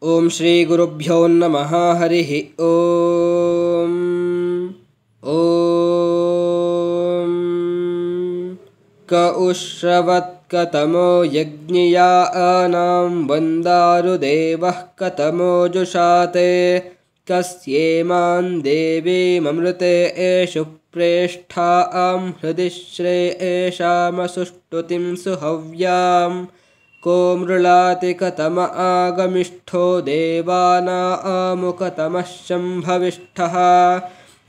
ओम श्री गुरुभ्यो नमः। हरिः ओम। ओम क उश्रवत्कतमो यज्ञियानां वन्दारुदेवः कतमो जुषाते कस्येमां देवीममृते एषु प्रेष्ठां हृदि श्रेयेषामसुष्टुतिं सुहव्याम् को मृळाति कतम आगमिष्ठो देवानामुकतमः शम्भविष्ठः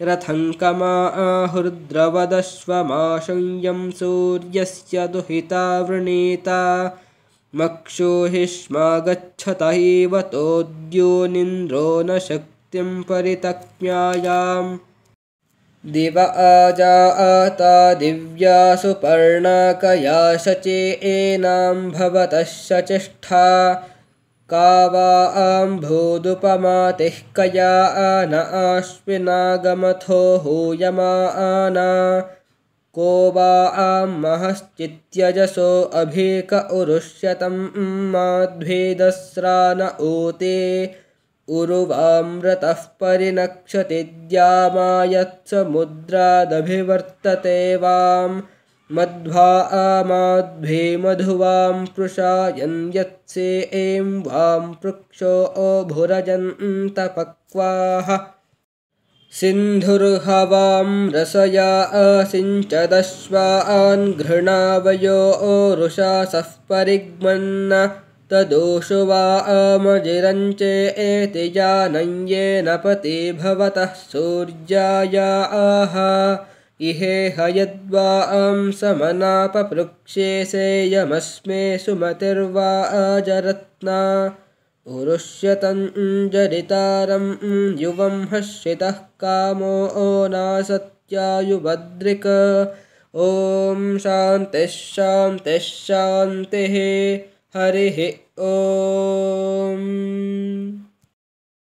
रथं कमा आहुर्द्रवदश्वमाशुंयं सूर्यस्य दुहिता वृणीता मक्षूहिष्मा गच्छत इव तोद्योनिन्द्रो न शक्तिं परितक्म्यायाम् दिव आजाता दिव्या सुपर्णकया शचीनां भवतः शचिष्ठा का वा आम्भूदुपमातिः कया न आश्विनागमथो हूयमाना को वा महश्चित्यजसो अभीक उरुष्यतं माध्वेदस्रा न ऊते उरुवामृतः परिनक्षति द्यामायत्समुद्रादभिवर्तते वां मध्वा आमाध्वे मधुवां पृषायन् यत्से एं वां पृक्षो भुरजन्तपक्वाः सिन्धुर्हवां रसया असिञ्चदश्वान् घृणावयो रुषासः परिग्मन्न तदोषु वा अमजिरञ्चेति यानं येन पति भवतः सूर्याया आह इहेह यद्वां समनापपृक्षे सेयमस्मे सुमतिर्वा अजरत्ना उरुष्यतञ्जरितारं युवं हर्षितः कामो नासत्यायुभद्रिक ॐ शान्तिः शान्तिः शान्तिः। हरिः ओम।